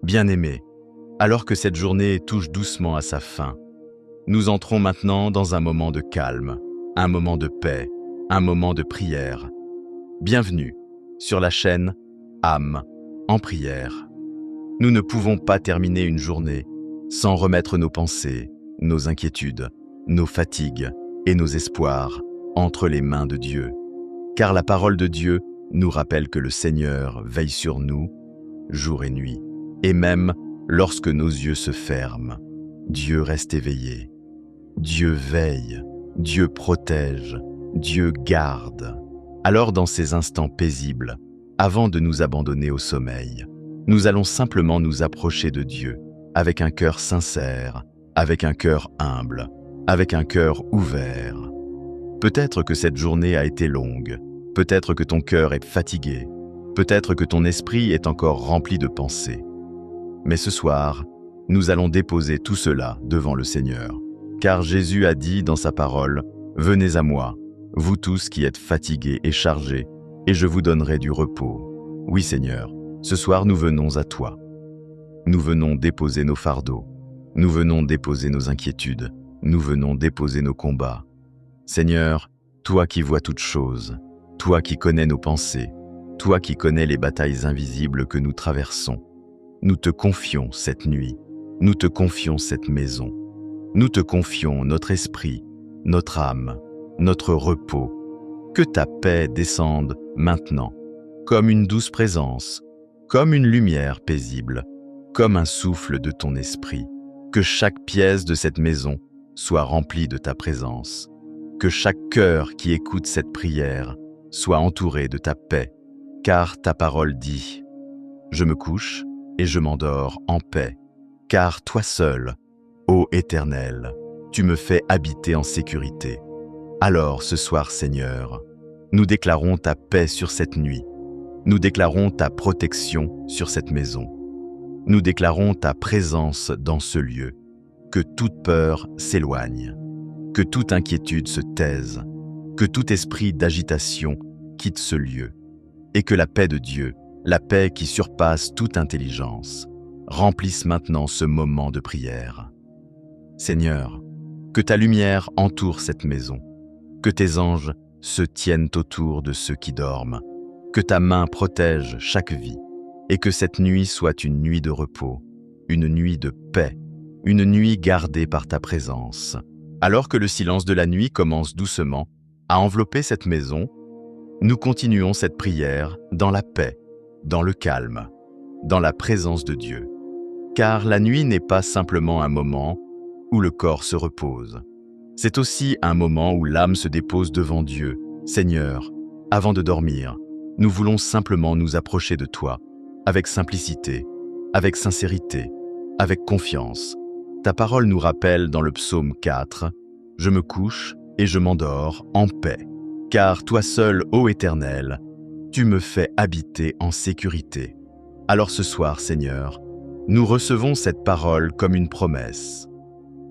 Bien-aimés, alors que cette journée touche doucement à sa fin, nous entrons maintenant dans un moment de calme, un moment de paix, un moment de prière. Bienvenue sur la chaîne Âme en prière. Nous ne pouvons pas terminer une journée sans remettre nos pensées, nos inquiétudes, nos fatigues et nos espoirs entre les mains de Dieu. Car la parole de Dieu nous rappelle que le Seigneur veille sur nous jour et nuit. Et même lorsque nos yeux se ferment, Dieu reste éveillé. Dieu veille, Dieu protège, Dieu garde. Alors dans ces instants paisibles, avant de nous abandonner au sommeil, nous allons simplement nous approcher de Dieu avec un cœur sincère, avec un cœur humble, avec un cœur ouvert. Peut-être que cette journée a été longue, peut-être que ton cœur est fatigué, peut-être que ton esprit est encore rempli de pensées. Mais ce soir, nous allons déposer tout cela devant le Seigneur. Car Jésus a dit dans sa parole, « Venez à moi, vous tous qui êtes fatigués et chargés, et je vous donnerai du repos. » Oui Seigneur, ce soir nous venons à toi. Nous venons déposer nos fardeaux, nous venons déposer nos inquiétudes, nous venons déposer nos combats. Seigneur, toi qui vois toutes choses, toi qui connais nos pensées, toi qui connais les batailles invisibles que nous traversons, nous te confions cette nuit, nous te confions cette maison, nous te confions notre esprit, notre âme, notre repos. Que ta paix descende maintenant, comme une douce présence, comme une lumière paisible, comme un souffle de ton esprit. Que chaque pièce de cette maison soit remplie de ta présence. Que chaque cœur qui écoute cette prière soit entouré de ta paix, car ta parole dit « Je me couche et je m'endors en paix, car toi seul, ô Éternel, tu me fais habiter en sécurité. » Alors ce soir, Seigneur, nous déclarons ta paix sur cette nuit, nous déclarons ta protection sur cette maison, nous déclarons ta présence dans ce lieu, que toute peur s'éloigne, que toute inquiétude se taise, que tout esprit d'agitation quitte ce lieu, et que la paix de Dieu, la paix qui surpasse toute intelligence, remplisse maintenant ce moment de prière. Seigneur, que ta lumière entoure cette maison, que tes anges se tiennent autour de ceux qui dorment, que ta main protège chaque vie, et que cette nuit soit une nuit de repos, une nuit de paix, une nuit gardée par ta présence. Alors que le silence de la nuit commence doucement à envelopper cette maison, nous continuons cette prière dans la paix, dans le calme, dans la présence de Dieu. Car la nuit n'est pas simplement un moment où le corps se repose. C'est aussi un moment où l'âme se dépose devant Dieu. Seigneur, avant de dormir, nous voulons simplement nous approcher de toi, avec simplicité, avec sincérité, avec confiance. Ta parole nous rappelle dans le psaume 4, « Je me couche et je m'endors en paix, car toi seul, ô Éternel, tu me fais habiter en sécurité. » Alors ce soir, Seigneur, nous recevons cette parole comme une promesse,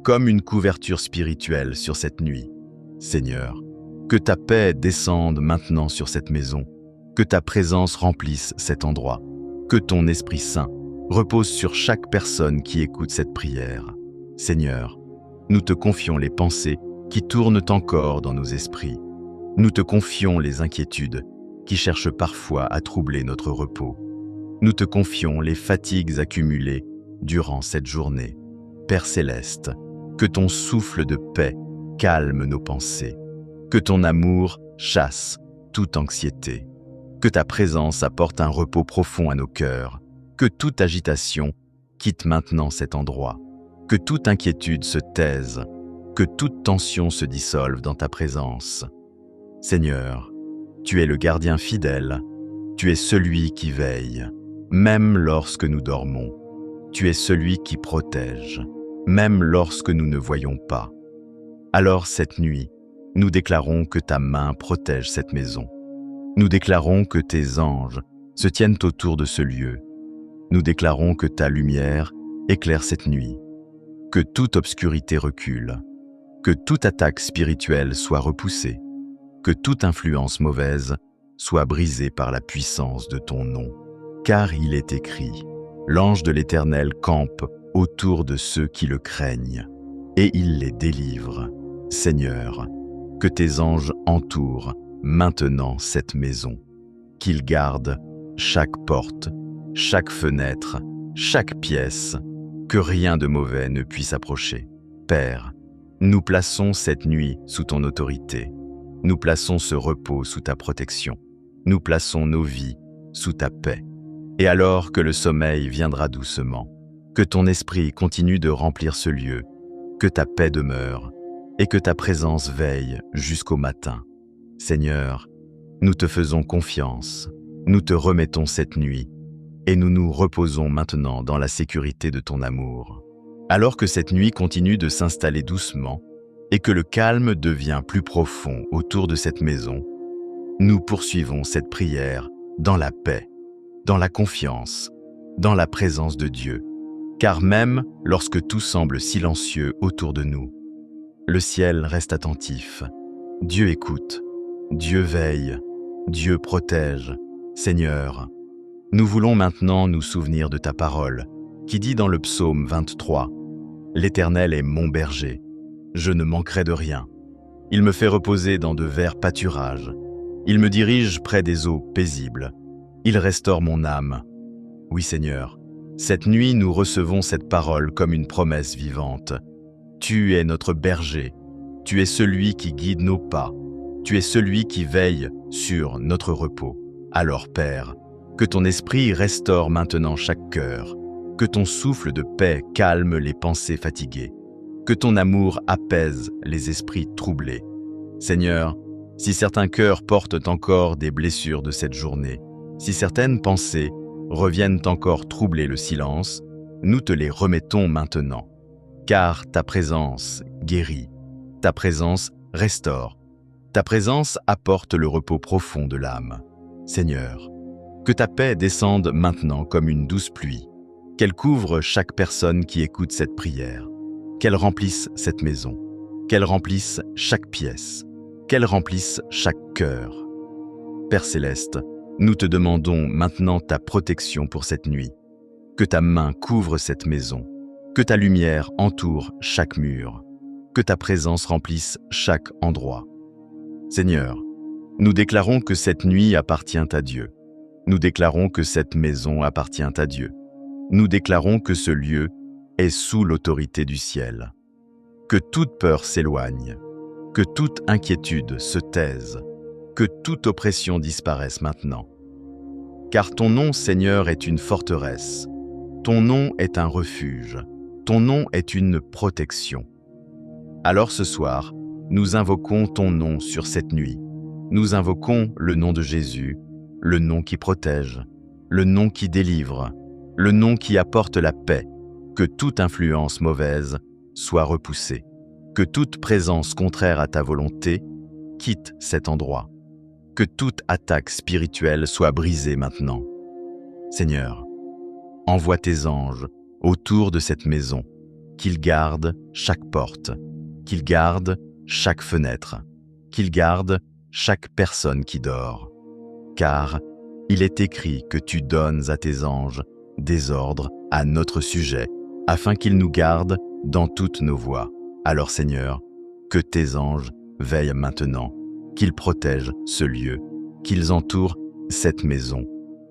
comme une couverture spirituelle sur cette nuit. Seigneur, que ta paix descende maintenant sur cette maison, que ta présence remplisse cet endroit, que ton Esprit Saint repose sur chaque personne qui écoute cette prière. Seigneur, nous te confions les pensées qui tournent encore dans nos esprits. Nous te confions les inquiétudes qui cherchent parfois à troubler notre repos. Nous te confions les fatigues accumulées durant cette journée. Père céleste, que ton souffle de paix calme nos pensées, que ton amour chasse toute anxiété, que ta présence apporte un repos profond à nos cœurs, que toute agitation quitte maintenant cet endroit, que toute inquiétude se taise, que toute tension se dissolve dans ta présence. Seigneur, tu es le gardien fidèle, tu es celui qui veille, même lorsque nous dormons. Tu es celui qui protège, même lorsque nous ne voyons pas. Alors cette nuit, nous déclarons que ta main protège cette maison. Nous déclarons que tes anges se tiennent autour de ce lieu. Nous déclarons que ta lumière éclaire cette nuit, que toute obscurité recule, que toute attaque spirituelle soit repoussée, que toute influence mauvaise soit brisée par la puissance de ton nom. Car il est écrit, L'ange de l'Éternel campe autour de ceux qui le craignent, et il les délivre. Seigneur, que tes anges entourent maintenant cette maison, qu'ils gardent chaque porte, chaque fenêtre, chaque pièce, que rien de mauvais ne puisse approcher. Père, nous plaçons cette nuit sous ton autorité. Nous plaçons ce repos sous ta protection. Nous plaçons nos vies sous ta paix. Et alors que le sommeil viendra doucement, que ton esprit continue de remplir ce lieu, que ta paix demeure et que ta présence veille jusqu'au matin. Seigneur, nous te faisons confiance, nous te remettons cette nuit et nous nous reposons maintenant dans la sécurité de ton amour. Alors que cette nuit continue de s'installer doucement et que le calme devient plus profond autour de cette maison, nous poursuivons cette prière dans la paix, dans la confiance, dans la présence de Dieu. Car même lorsque tout semble silencieux autour de nous, le ciel reste attentif. Dieu écoute, Dieu veille, Dieu protège. Seigneur, nous voulons maintenant nous souvenir de ta parole, qui dit dans le psaume 23, « L'Éternel est mon berger, je ne manquerai de rien. Il me fait reposer dans de verts pâturages. Il me dirige près des eaux paisibles. Il restaure mon âme. » Oui Seigneur, cette nuit nous recevons cette parole comme une promesse vivante. Tu es notre berger, tu es celui qui guide nos pas, tu es celui qui veille sur notre repos. Alors Père, que ton esprit restaure maintenant chaque cœur, que ton souffle de paix calme les pensées fatiguées, que ton amour apaise les esprits troublés. Seigneur, si certains cœurs portent encore des blessures de cette journée, si certaines pensées reviennent encore troubler le silence, nous te les remettons maintenant. Car ta présence guérit, ta présence restaure, ta présence apporte le repos profond de l'âme. Seigneur, que ta paix descende maintenant comme une douce pluie, qu'elle couvre chaque personne qui écoute cette prière, qu'elle remplisse cette maison, qu'elle remplisse chaque pièce, qu'elle remplisse chaque cœur. Père Céleste, nous te demandons maintenant ta protection pour cette nuit, que ta main couvre cette maison, que ta lumière entoure chaque mur, que ta présence remplisse chaque endroit. Seigneur, nous déclarons que cette nuit appartient à Dieu. Nous déclarons que cette maison appartient à Dieu. Nous déclarons que ce lieu est sous l'autorité du ciel. Que toute peur s'éloigne, que toute inquiétude se taise, que toute oppression disparaisse maintenant. Car ton nom, Seigneur, est une forteresse. Ton nom est un refuge. Ton nom est une protection. Alors ce soir, nous invoquons ton nom sur cette nuit. Nous invoquons le nom de Jésus, le nom qui protège, le nom qui délivre, le nom qui apporte la paix. Que toute influence mauvaise soit repoussée. Que toute présence contraire à ta volonté quitte cet endroit. Que toute attaque spirituelle soit brisée maintenant. Seigneur, envoie tes anges autour de cette maison, qu'ils gardent chaque porte, qu'ils gardent chaque fenêtre, qu'ils gardent chaque personne qui dort. Car il est écrit que tu donnes à tes anges des ordres à notre sujet, afin qu'ils nous gardent dans toutes nos voies. Alors Seigneur, que tes anges veillent maintenant, qu'ils protègent ce lieu, qu'ils entourent cette maison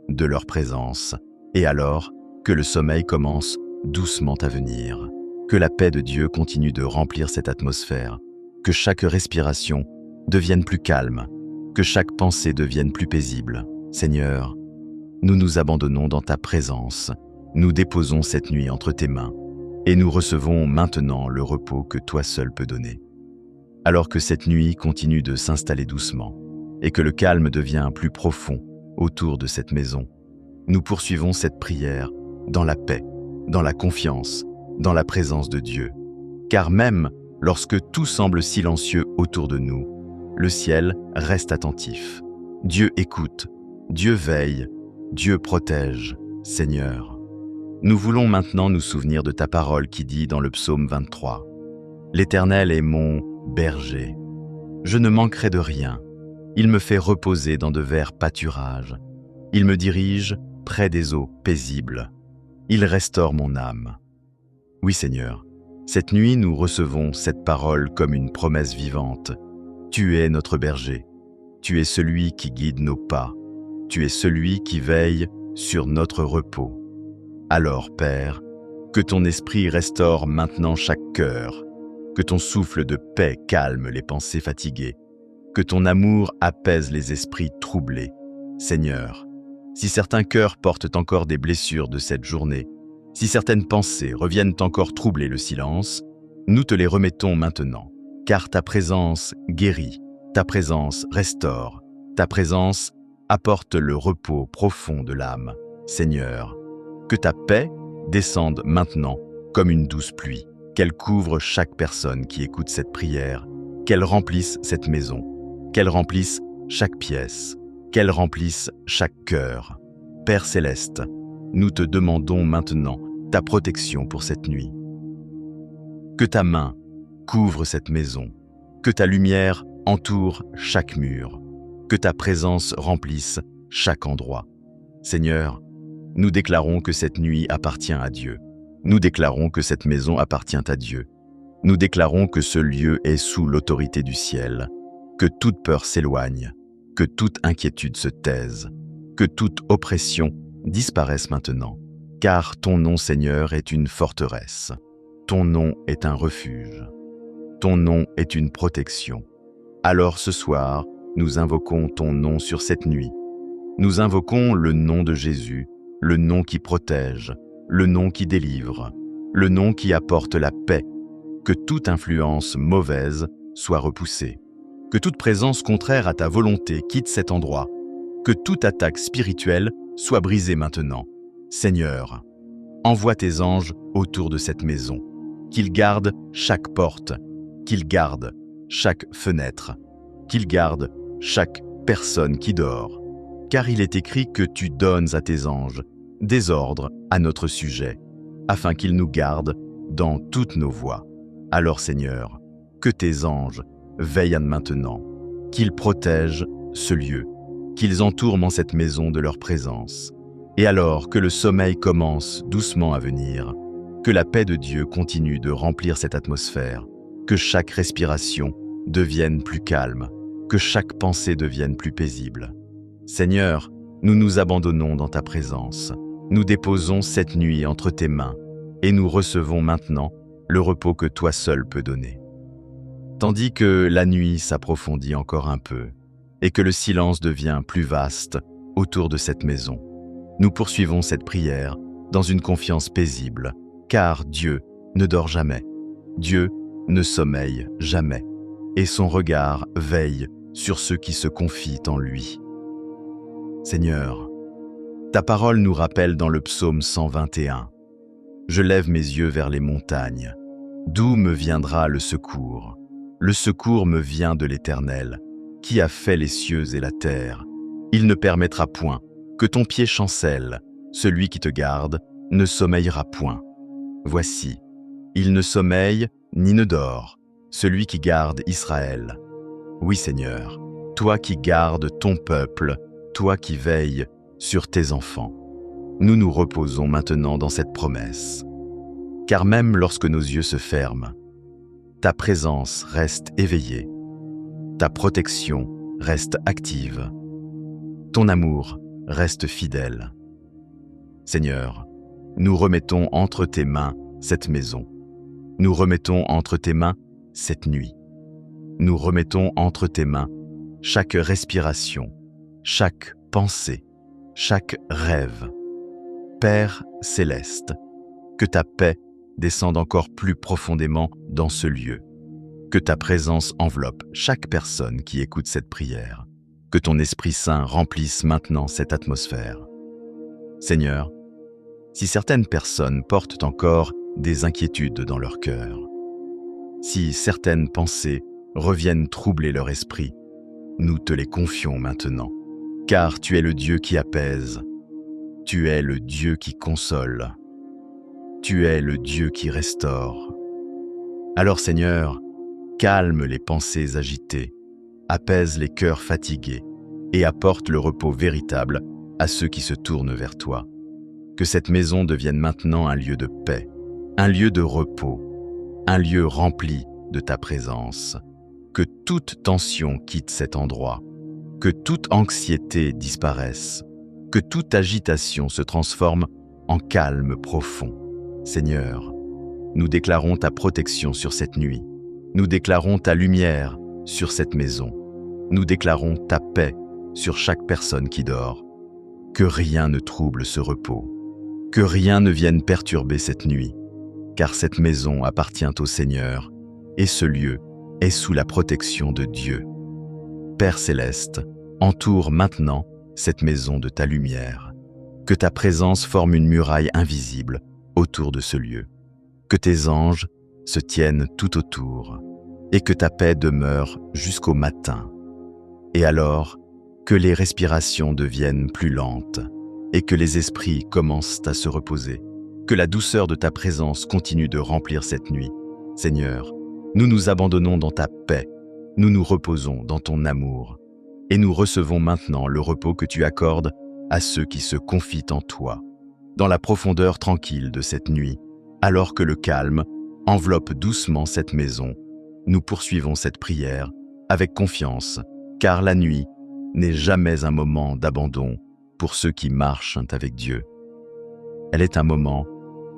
de leur présence, et alors que le sommeil commence doucement à venir, que la paix de Dieu continue de remplir cette atmosphère, que chaque respiration devienne plus calme, que chaque pensée devienne plus paisible. Seigneur, nous nous abandonnons dans ta présence, nous déposons cette nuit entre tes mains, et nous recevons maintenant le repos que toi seul peux donner. Alors que cette nuit continue de s'installer doucement, et que le calme devient plus profond autour de cette maison, nous poursuivons cette prière dans la paix, dans la confiance, dans la présence de Dieu. Car même lorsque tout semble silencieux autour de nous, le ciel reste attentif. Dieu écoute, Dieu veille, Dieu protège. Seigneur, nous voulons maintenant nous souvenir de ta parole qui dit dans le psaume 23, « L'Éternel est mon berger. Je ne manquerai de rien. Il me fait reposer dans de verts pâturages. Il me dirige près des eaux paisibles. Il restaure mon âme. Oui Seigneur, cette nuit nous recevons cette parole comme une promesse vivante. Tu es notre berger. Tu es celui qui guide nos pas. Tu es celui qui veille sur notre repos. Alors, Père, que ton esprit restaure maintenant chaque cœur, que ton souffle de paix calme les pensées fatiguées, que ton amour apaise les esprits troublés. Seigneur, si certains cœurs portent encore des blessures de cette journée, si certaines pensées reviennent encore troubler le silence, nous te les remettons maintenant, car ta présence guérit, ta présence restaure, ta présence apporte le repos profond de l'âme. Seigneur, que ta paix descende maintenant comme une douce pluie, qu'elle couvre chaque personne qui écoute cette prière, qu'elle remplisse cette maison, qu'elle remplisse chaque pièce, qu'elle remplisse chaque cœur. Père céleste, nous te demandons maintenant ta protection pour cette nuit. Que ta main couvre cette maison, que ta lumière entoure chaque mur, que ta présence remplisse chaque endroit. Seigneur, nous déclarons que cette nuit appartient à Dieu. Nous déclarons que cette maison appartient à Dieu. Nous déclarons que ce lieu est sous l'autorité du ciel, que toute peur s'éloigne, que toute inquiétude se taise, que toute oppression disparaisse maintenant. Car ton nom, Seigneur, est une forteresse. Ton nom est un refuge. Ton nom est une protection. Alors ce soir, nous invoquons ton nom sur cette nuit. Nous invoquons le nom de Jésus, le nom qui protège, le nom qui délivre, le nom qui apporte la paix. Que toute influence mauvaise soit repoussée. Que toute présence contraire à ta volonté quitte cet endroit. Que toute attaque spirituelle soit brisée maintenant. Seigneur, envoie tes anges autour de cette maison, qu'ils gardent chaque porte, qu'ils gardent chaque fenêtre, qu'ils gardent chaque personne qui dort. Car il est écrit que tu donnes à tes anges des ordres à notre sujet, afin qu'ils nous gardent dans toutes nos voies. Alors Seigneur, que tes anges veillent maintenant, qu'ils protègent ce lieu, qu'ils entourent en cette maison de leur présence. Et alors que le sommeil commence doucement à venir, que la paix de Dieu continue de remplir cette atmosphère, que chaque respiration devienne plus calme, que chaque pensée devienne plus paisible. Seigneur, nous nous abandonnons dans ta présence. Nous déposons cette nuit entre tes mains et nous recevons maintenant le repos que toi seul peux donner. Tandis que la nuit s'approfondit encore un peu et que le silence devient plus vaste autour de cette maison, nous poursuivons cette prière dans une confiance paisible, car Dieu ne dort jamais, Dieu ne sommeille jamais, et son regard veille sur ceux qui se confient en lui. Seigneur, ta parole nous rappelle dans le psaume 121 « Je lève mes yeux vers les montagnes. D'où me viendra le secours? Le secours me vient de l'Éternel, qui a fait les cieux et la terre. Il ne permettra point que ton pied chancelle. Celui qui te garde ne sommeillera point. Voici, il ne sommeille ni ne dort, celui qui garde Israël. Oui Seigneur, toi qui gardes ton peuple, toi qui veilles sur tes enfants. Nous nous reposons maintenant dans cette promesse. Car même lorsque nos yeux se ferment, ta présence reste éveillée, ta protection reste active, ton amour reste fidèle. Seigneur, nous remettons entre tes mains cette maison. Nous remettons entre tes mains cette nuit. Nous remettons entre tes mains chaque respiration, chaque pensée, chaque rêve. Père céleste, que ta paix descende encore plus profondément dans ce lieu. Que ta présence enveloppe chaque personne qui écoute cette prière. Que ton Esprit Saint remplisse maintenant cette atmosphère. Seigneur, si certaines personnes portent encore des inquiétudes dans leur cœur, si certaines pensées reviennent troubler leur esprit, nous te les confions maintenant, car tu es le Dieu qui apaise, tu es le Dieu qui console, tu es le Dieu qui restaure. Alors Seigneur, calme les pensées agitées, apaise les cœurs fatigués et apporte le repos véritable à ceux qui se tournent vers toi. Que cette maison devienne maintenant un lieu de paix, un lieu de repos, un lieu rempli de ta présence. Que toute tension quitte cet endroit, que toute anxiété disparaisse, que toute agitation se transforme en calme profond. Seigneur, nous déclarons ta protection sur cette nuit. Nous déclarons ta lumière sur cette maison. Nous déclarons ta paix sur chaque personne qui dort. Que rien ne trouble ce repos. Que rien ne vienne perturber cette nuit, car cette maison appartient au Seigneur et ce lieu est sous la protection de Dieu. Père céleste, entoure maintenant cette maison de ta lumière. Que ta présence forme une muraille invisible autour de ce lieu. Que tes anges se tiennent tout autour et que ta paix demeure jusqu'au matin. Et alors, que les respirations deviennent plus lentes et que les esprits commencent à se reposer. Que la douceur de ta présence continue de remplir cette nuit. Seigneur, nous nous abandonnons dans ta paix, nous nous reposons dans ton amour, et nous recevons maintenant le repos que tu accordes à ceux qui se confient en toi. Dans la profondeur tranquille de cette nuit, alors que le calme enveloppe doucement cette maison, nous poursuivons cette prière avec confiance, car la nuit n'est jamais un moment d'abandon pour ceux qui marchent avec Dieu. Elle est un moment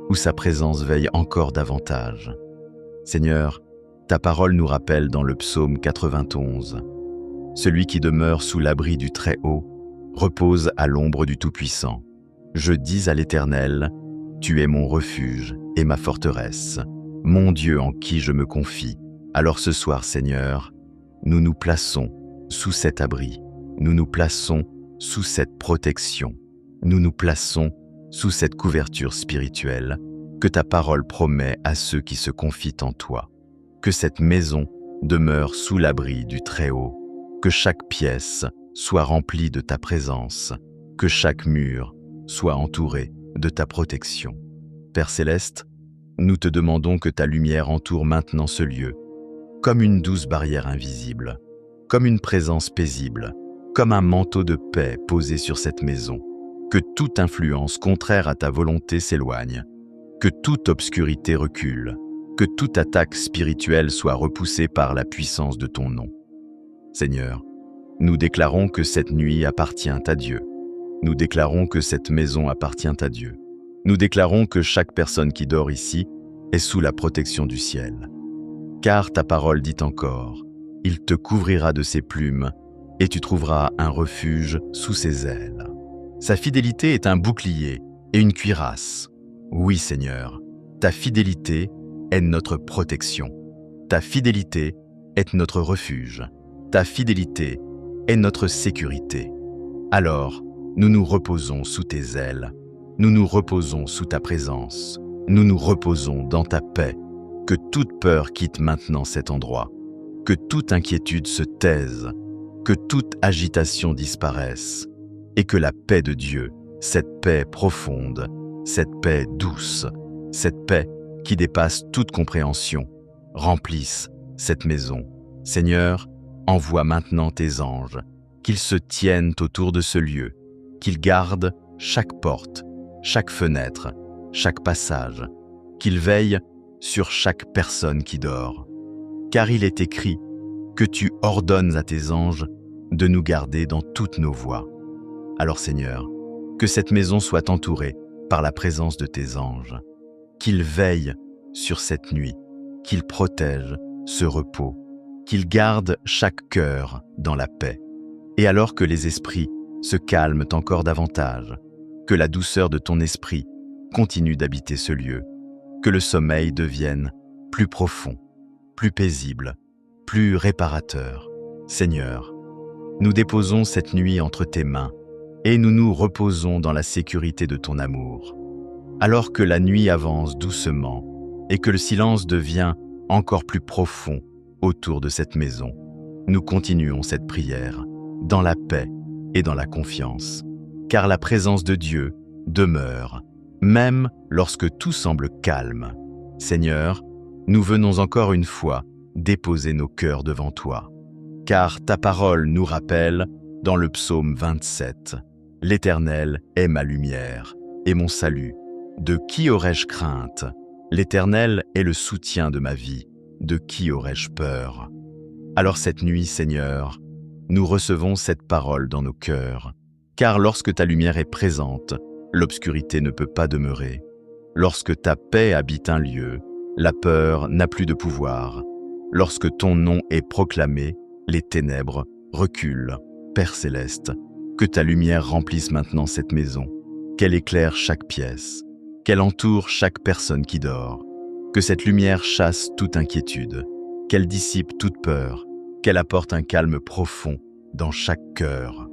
où sa présence veille encore davantage. Seigneur, ta parole nous rappelle dans le psaume 91, « Celui qui demeure sous l'abri du Très-Haut repose à l'ombre du Tout-Puissant. Je dis à l'Éternel, tu es mon refuge et ma forteresse, mon Dieu en qui je me confie. » Alors ce soir, Seigneur, nous nous plaçons sous cet abri, nous nous plaçons sous cette protection, nous nous plaçons sous cette couverture spirituelle que ta parole promet à ceux qui se confient en toi. Que cette maison demeure sous l'abri du Très-Haut, que chaque pièce soit remplie de ta présence, que chaque mur soit entouré de ta protection. Père céleste, nous te demandons que ta lumière entoure maintenant ce lieu, comme une douce barrière invisible, comme une présence paisible, comme un manteau de paix posé sur cette maison. Que toute influence contraire à ta volonté s'éloigne, que toute obscurité recule, que toute attaque spirituelle soit repoussée par la puissance de ton nom. Seigneur, nous déclarons que cette nuit appartient à Dieu. Nous déclarons que cette maison appartient à Dieu. Nous déclarons que chaque personne qui dort ici est sous la protection du ciel. Car ta parole dit encore, « Il te couvrira de ses plumes et tu trouveras un refuge sous ses ailes. » Sa fidélité est un bouclier et une cuirasse. Oui, Seigneur, ta fidélité est notre protection. Ta fidélité est notre refuge. Ta fidélité est notre sécurité. Alors, nous nous reposons sous tes ailes. Nous nous reposons sous ta présence. Nous nous reposons dans ta paix. Que toute peur quitte maintenant cet endroit. Que toute inquiétude se taise. Que toute agitation disparaisse. Et que la paix de Dieu, cette paix profonde, cette paix douce, cette paix qui dépasse toute compréhension, remplisse cette maison. Seigneur, envoie maintenant tes anges, qu'ils se tiennent autour de ce lieu, qu'ils gardent chaque porte, chaque fenêtre, chaque passage, qu'ils veillent sur chaque personne qui dort. Car il est écrit que tu ordonnes à tes anges de nous garder dans toutes nos voies. Alors Seigneur, que cette maison soit entourée par la présence de tes anges, qu'ils veillent sur cette nuit, qu'ils protègent ce repos, qu'ils gardent chaque cœur dans la paix. Et alors que les esprits se calment encore davantage, que la douceur de ton esprit continue d'habiter ce lieu, que le sommeil devienne plus profond, plus paisible, plus réparateur. Seigneur, nous déposons cette nuit entre tes mains, et nous nous reposons dans la sécurité de ton amour. Alors que la nuit avance doucement et que le silence devient encore plus profond autour de cette maison, nous continuons cette prière dans la paix et dans la confiance, car la présence de Dieu demeure, même lorsque tout semble calme. Seigneur, nous venons encore une fois déposer nos cœurs devant toi, car ta parole nous rappelle dans le psaume 27, « L'Éternel est ma lumière est mon salut. De qui aurais-je crainte? L'Éternel est le soutien de ma vie. De qui aurais-je peur? Alors cette nuit, Seigneur, nous recevons cette parole dans nos cœurs. Car lorsque ta lumière est présente, l'obscurité ne peut pas demeurer. Lorsque ta paix habite un lieu, la peur n'a plus de pouvoir. Lorsque ton nom est proclamé, les ténèbres reculent. Père céleste, que ta lumière remplisse maintenant cette maison, qu'elle éclaire chaque pièce, qu'elle entoure chaque personne qui dort, que cette lumière chasse toute inquiétude, qu'elle dissipe toute peur, qu'elle apporte un calme profond dans chaque cœur.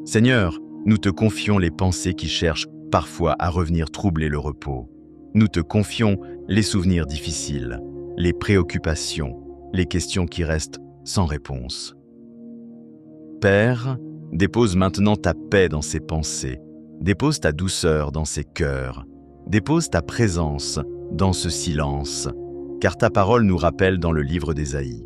Seigneur, nous te confions les pensées qui cherchent parfois à revenir troubler le repos. Nous te confions les souvenirs difficiles, les préoccupations, les questions qui restent sans réponse. Père, dépose maintenant ta paix dans ces pensées, dépose ta douceur dans ces cœurs, dépose ta présence dans ce silence, car ta parole nous rappelle dans le livre d'Ésaïe.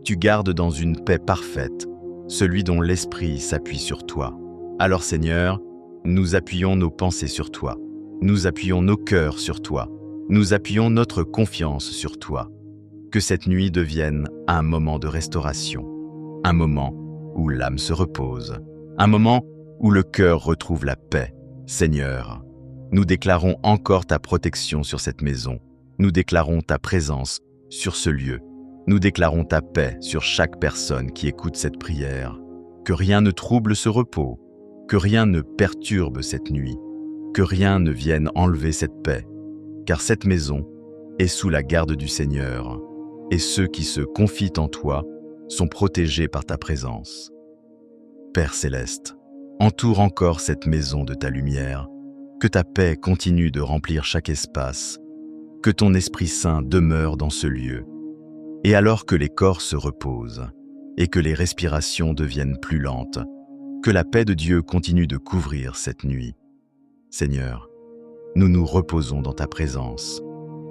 Tu gardes dans une paix parfaite celui dont l'esprit s'appuie sur toi. Alors Seigneur, nous appuyons nos pensées sur toi, nous appuyons nos cœurs sur toi, nous appuyons notre confiance sur toi. Que cette nuit devienne un moment de restauration, un moment où l'âme se repose, un moment où le cœur retrouve la paix. Seigneur, nous déclarons encore ta protection sur cette maison, nous déclarons ta présence sur ce lieu, nous déclarons ta paix sur chaque personne qui écoute cette prière. Que rien ne trouble ce repos, que rien ne perturbe cette nuit, que rien ne vienne enlever cette paix, car cette maison est sous la garde du Seigneur, et ceux qui se confient en toi sont protégés par ta présence. Père céleste, entoure encore cette maison de ta lumière, que ta paix continue de remplir chaque espace, que ton Esprit Saint demeure dans ce lieu. Et alors que les corps se reposent et que les respirations deviennent plus lentes, que la paix de Dieu continue de couvrir cette nuit. Seigneur, nous nous reposons dans ta présence,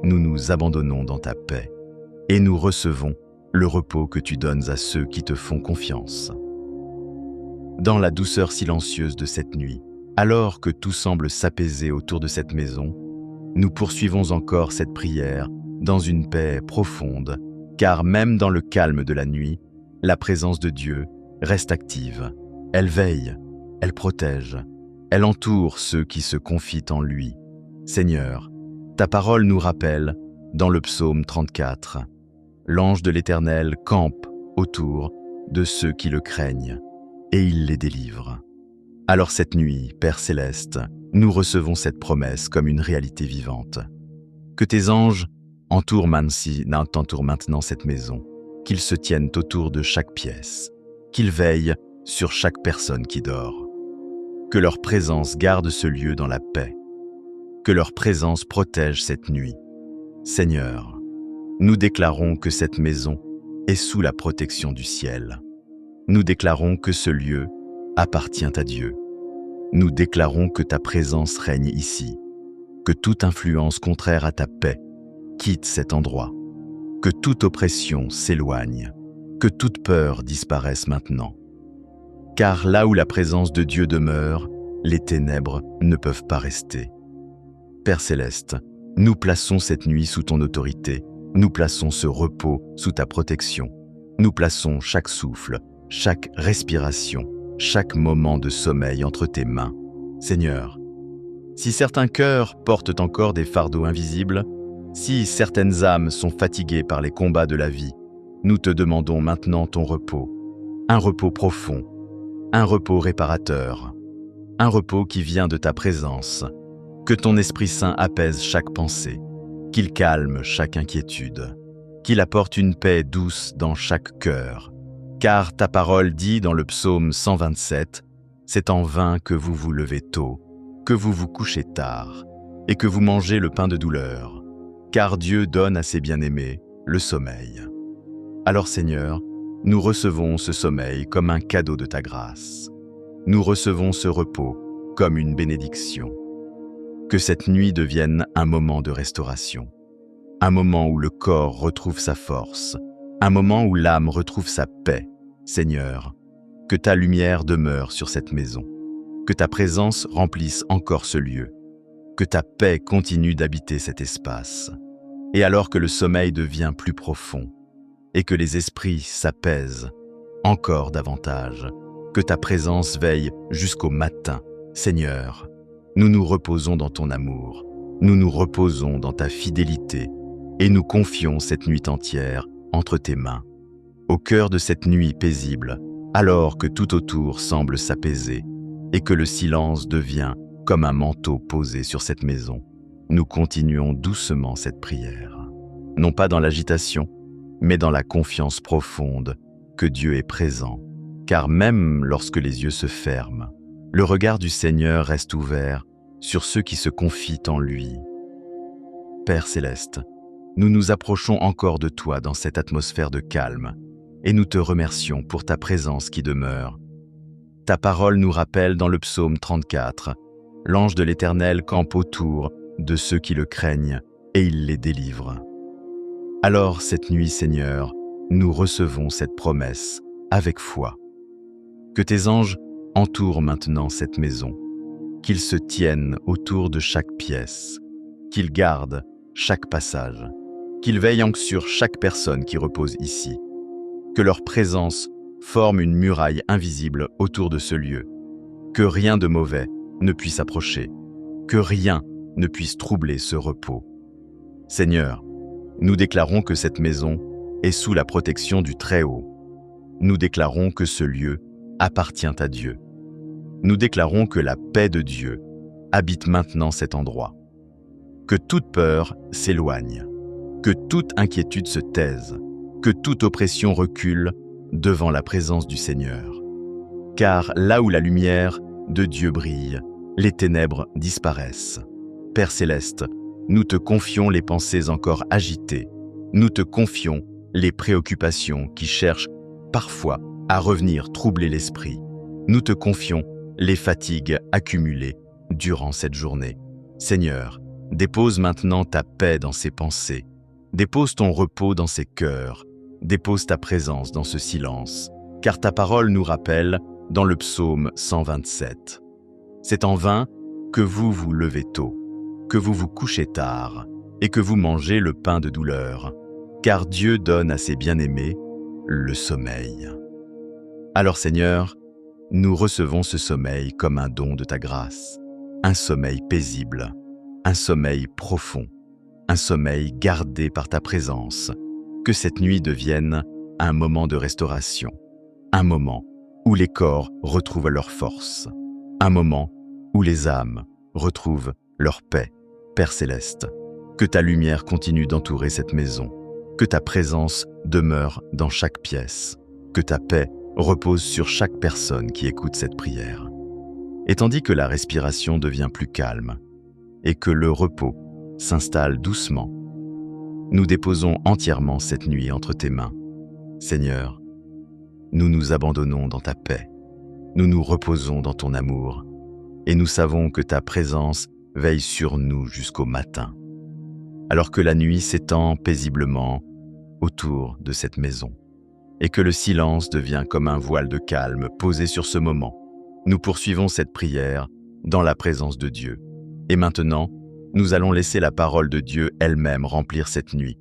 nous nous abandonnons dans ta paix et nous recevons le repos que tu donnes à ceux qui te font confiance. Dans la douceur silencieuse de cette nuit, alors que tout semble s'apaiser autour de cette maison, nous poursuivons encore cette prière dans une paix profonde, car même dans le calme de la nuit, la présence de Dieu reste active. Elle veille, elle protège, elle entoure ceux qui se confient en lui. Seigneur, ta parole nous rappelle, dans le psaume 34, « L'ange de l'Éternel campe autour de ceux qui le craignent, et il les délivre. » Alors cette nuit, Père céleste, nous recevons cette promesse comme une réalité vivante. Que tes anges entourent maintenant cette maison, qu'ils se tiennent autour de chaque pièce, qu'ils veillent sur chaque personne qui dort. Que leur présence garde ce lieu dans la paix, que leur présence protège cette nuit. Seigneur, nous déclarons que cette maison est sous la protection du ciel. Nous déclarons que ce lieu appartient à Dieu. Nous déclarons que ta présence règne ici, que toute influence contraire à ta paix quitte cet endroit, que toute oppression s'éloigne, que toute peur disparaisse maintenant. Car là où la présence de Dieu demeure, les ténèbres ne peuvent pas rester. Père céleste, nous plaçons cette nuit sous ton autorité, nous plaçons ce repos sous ta protection, nous plaçons chaque souffle, chaque respiration, chaque moment de sommeil entre tes mains. Seigneur, si certains cœurs portent encore des fardeaux invisibles, si certaines âmes sont fatiguées par les combats de la vie, nous te demandons maintenant ton repos, un repos profond, un repos réparateur, un repos qui vient de ta présence. Que ton Esprit Saint apaise chaque pensée, qu'il calme chaque inquiétude, qu'il apporte une paix douce dans chaque cœur. Car ta parole dit dans le psaume 127, « C'est en vain que vous vous levez tôt, que vous vous couchez tard, et que vous mangez le pain de douleur, car Dieu donne à ses bien-aimés le sommeil. » Alors Seigneur, nous recevons ce sommeil comme un cadeau de ta grâce. Nous recevons ce repos comme une bénédiction. Que cette nuit devienne un moment de restauration, un moment où le corps retrouve sa force, un moment où l'âme retrouve sa paix. Seigneur, que ta lumière demeure sur cette maison, que ta présence remplisse encore ce lieu, que ta paix continue d'habiter cet espace. Et alors que le sommeil devient plus profond, et que les esprits s'apaisent encore davantage, que ta présence veille jusqu'au matin, Seigneur, nous nous reposons dans ton amour, nous nous reposons dans ta fidélité, et nous confions cette nuit entière entre tes mains. Au cœur de cette nuit paisible, alors que tout autour semble s'apaiser, et que le silence devient comme un manteau posé sur cette maison, nous continuons doucement cette prière. Non pas dans l'agitation, mais dans la confiance profonde que Dieu est présent, car même lorsque les yeux se ferment, le regard du Seigneur reste ouvert sur ceux qui se confient en lui. Père céleste, nous nous approchons encore de toi dans cette atmosphère de calme, et nous te remercions pour ta présence qui demeure. Ta parole nous rappelle dans le psaume 34, « L'ange de l'Éternel campe autour de ceux qui le craignent, et il les délivre. » Alors cette nuit, Seigneur, nous recevons cette promesse avec foi. Que tes anges entourent maintenant cette maison, qu'ils se tiennent autour de chaque pièce, qu'ils gardent chaque passage, qu'ils veillent sur chaque personne qui repose ici, que leur présence forme une muraille invisible autour de ce lieu, que rien de mauvais ne puisse approcher, que rien ne puisse troubler ce repos. Seigneur, nous déclarons que cette maison est sous la protection du Très-Haut. Nous déclarons que ce lieu appartient à Dieu. Nous déclarons que la paix de Dieu habite maintenant cet endroit. Que toute peur s'éloigne, que toute inquiétude se taise, que toute oppression recule devant la présence du Seigneur. Car là où la lumière de Dieu brille, les ténèbres disparaissent. Père céleste, nous te confions les pensées encore agitées. Nous te confions les préoccupations qui cherchent parfois à revenir troubler l'esprit. Nous te confions les fatigues accumulées durant cette journée. Seigneur, dépose maintenant ta paix dans ces pensées. Dépose ton repos dans ces cœurs. Dépose ta présence dans ce silence. Car ta parole nous rappelle dans le psaume 127. C'est en vain que vous vous levez tôt, que vous vous couchez tard et que vous mangez le pain de douleur, car Dieu donne à ses bien-aimés le sommeil. Alors Seigneur, nous recevons ce sommeil comme un don de ta grâce, un sommeil paisible, un sommeil profond, un sommeil gardé par ta présence, que cette nuit devienne un moment de restauration, un moment où les corps retrouvent leur force, un moment où les âmes retrouvent leur paix. Père céleste, que ta lumière continue d'entourer cette maison, que ta présence demeure dans chaque pièce, que ta paix repose sur chaque personne qui écoute cette prière. Et tandis que la respiration devient plus calme et que le repos s'installe doucement, nous déposons entièrement cette nuit entre tes mains. Seigneur, nous nous abandonnons dans ta paix, nous nous reposons dans ton amour, et nous savons que ta présence veille sur nous jusqu'au matin, alors que la nuit s'étend paisiblement autour de cette maison, et que le silence devient comme un voile de calme posé sur ce moment. Nous poursuivons cette prière dans la présence de Dieu. Et maintenant, nous allons laisser la parole de Dieu elle-même remplir cette nuit,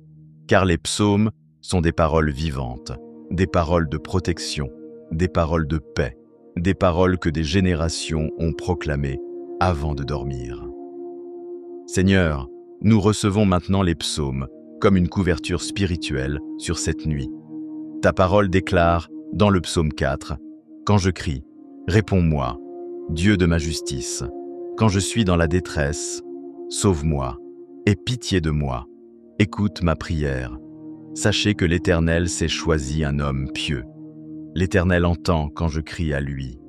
car les psaumes sont des paroles vivantes, des paroles de protection, des paroles de paix, des paroles que des générations ont proclamées avant de dormir. Seigneur, nous recevons maintenant les psaumes comme une couverture spirituelle sur cette nuit. Ta parole déclare dans le psaume 4, « Quand je crie, réponds-moi, Dieu de ma justice. Quand je suis dans la détresse, sauve-moi, aie pitié de moi. Écoute ma prière. Sachez que l'Éternel s'est choisi un homme pieux. L'Éternel entend quand je crie à lui.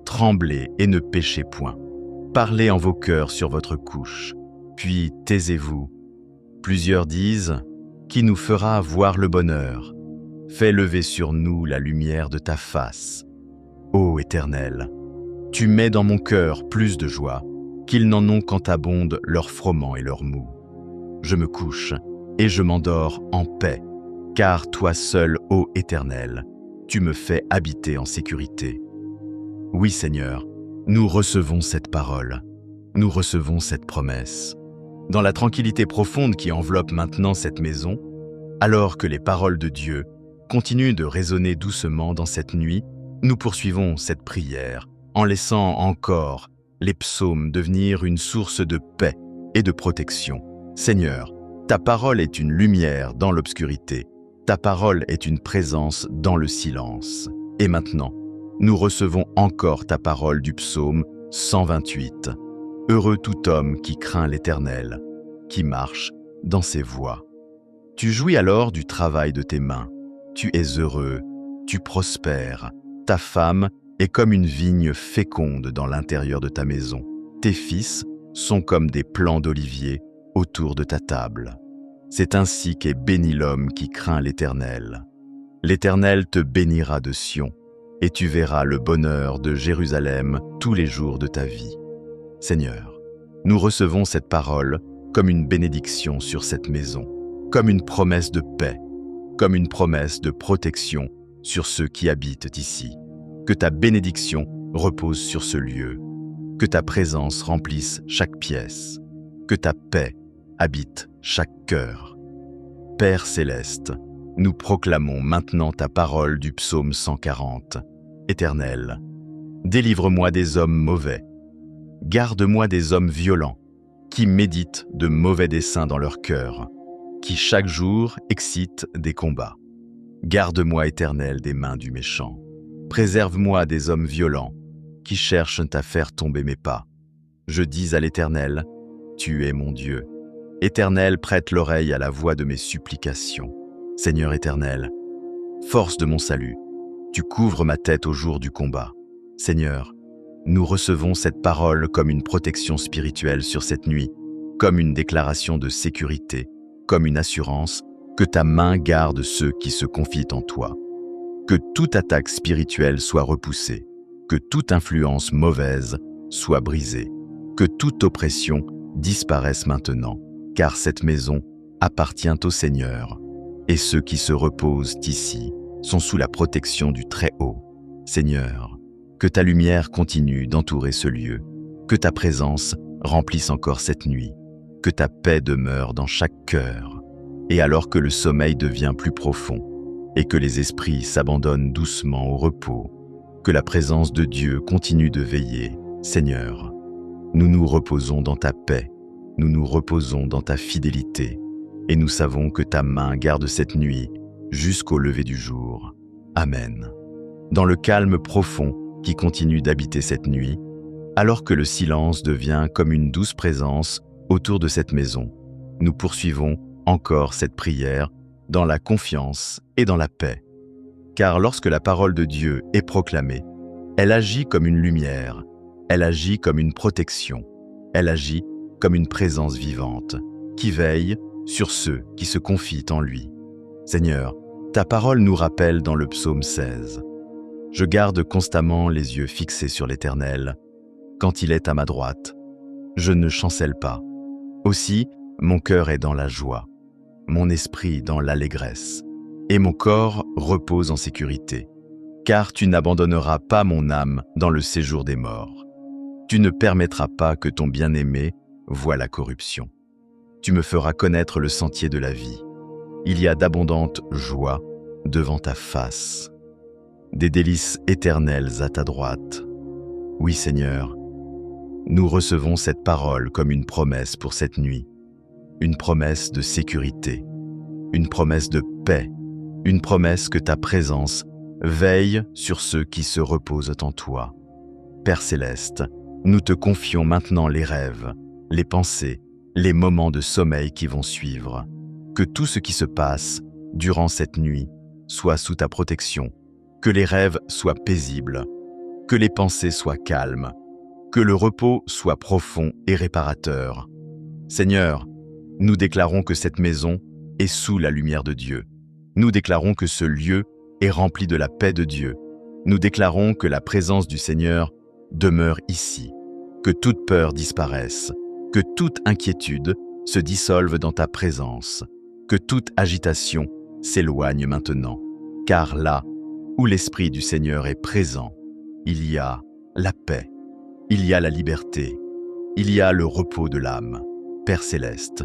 Tremblez et ne péchez point. Parlez en vos cœurs sur votre couche, puis taisez-vous. Plusieurs disent, qui nous fera voir le bonheur? Fais lever sur nous la lumière de ta face. Ô Éternel, tu mets dans mon cœur plus de joie qu'ils n'en ont quand abondent leur froment et leur mou. Je me couche et je m'endors en paix, car toi seul, ô Éternel, tu me fais habiter en sécurité. Oui, Seigneur, Nous recevons cette parole, nous recevons cette promesse. Dans la tranquillité profonde qui enveloppe maintenant cette maison, alors que les paroles de Dieu continuent de résonner doucement dans cette nuit, nous poursuivons cette prière en laissant encore les psaumes devenir une source de paix et de protection. Seigneur, ta parole est une lumière dans l'obscurité, ta parole est une présence dans le silence. Et maintenant, nous recevons encore ta parole du psaume 128. Heureux tout homme qui craint l'Éternel, qui marche dans ses voies. Tu jouis alors du travail de tes mains. Tu es heureux, tu prospères. Ta femme est comme une vigne féconde dans l'intérieur de ta maison. Tes fils sont comme des plants d'olivier autour de ta table. C'est ainsi qu'est béni l'homme qui craint l'Éternel. L'Éternel te bénira de Sion, et tu verras le bonheur de Jérusalem tous les jours de ta vie. Seigneur, nous recevons cette parole comme une bénédiction sur cette maison, comme une promesse de paix, comme une promesse de protection sur ceux qui habitent ici. Que ta bénédiction repose sur ce lieu, que ta présence remplisse chaque pièce, que ta paix habite chaque cœur. Père céleste, nous proclamons maintenant ta parole du psaume 140. Éternel, délivre-moi des hommes mauvais, garde-moi des hommes violents, qui méditent de mauvais desseins dans leur cœur, qui chaque jour excitent des combats. Garde-moi, Éternel, des mains du méchant. Préserve-moi des hommes violents, qui cherchent à faire tomber mes pas. Je dis à l'Éternel, tu es mon Dieu. Éternel, prête l'oreille à la voix de mes supplications. Seigneur éternel, force de mon salut, tu couvres ma tête au jour du combat. Seigneur, nous recevons cette parole comme une protection spirituelle sur cette nuit, comme une déclaration de sécurité, comme une assurance que ta main garde ceux qui se confient en toi. Que toute attaque spirituelle soit repoussée, que toute influence mauvaise soit brisée, que toute oppression disparaisse maintenant, car cette maison appartient au Seigneur, et ceux qui se reposent ici sont sous la protection du Très-Haut. Seigneur, que ta lumière continue d'entourer ce lieu, que ta présence remplisse encore cette nuit, que ta paix demeure dans chaque cœur, et alors que le sommeil devient plus profond, et que les esprits s'abandonnent doucement au repos, que la présence de Dieu continue de veiller. Seigneur, nous nous reposons dans ta paix, nous nous reposons dans ta fidélité, et nous savons que ta main garde cette nuit jusqu'au lever du jour. Amen. Dans le calme profond qui continue d'habiter cette nuit, alors que le silence devient comme une douce présence autour de cette maison, nous poursuivons encore cette prière dans la confiance et dans la paix. Car lorsque la parole de Dieu est proclamée, elle agit comme une lumière, elle agit comme une protection, elle agit comme une présence vivante qui veille sur ceux qui se confient en lui. Seigneur, ta parole nous rappelle dans le psaume 16. Je garde constamment les yeux fixés sur l'Éternel. Quand il est à ma droite, je ne chancelle pas. Aussi, mon cœur est dans la joie, mon esprit dans l'allégresse, et mon corps repose en sécurité. Car tu n'abandonneras pas mon âme dans le séjour des morts. Tu ne permettras pas que ton bien-aimé voie la corruption. Tu me feras connaître le sentier de la vie. Il y a d'abondantes joies devant ta face, des délices éternelles à ta droite. Oui, Seigneur, nous recevons cette parole comme une promesse pour cette nuit, une promesse de sécurité, une promesse de paix, une promesse que ta présence veille sur ceux qui se reposent en toi. Père céleste, nous te confions maintenant les rêves, les pensées, les moments de sommeil qui vont suivre. Que tout ce qui se passe durant cette nuit soit sous ta protection, que les rêves soient paisibles, que les pensées soient calmes, que le repos soit profond et réparateur. Seigneur, nous déclarons que cette maison est sous la lumière de Dieu. Nous déclarons que ce lieu est rempli de la paix de Dieu. Nous déclarons que la présence du Seigneur demeure ici, que toute peur disparaisse, que toute inquiétude se dissolve dans ta présence, que toute agitation s'éloigne maintenant, car là où l'Esprit du Seigneur est présent, il y a la paix, il y a la liberté, il y a le repos de l'âme. Père céleste,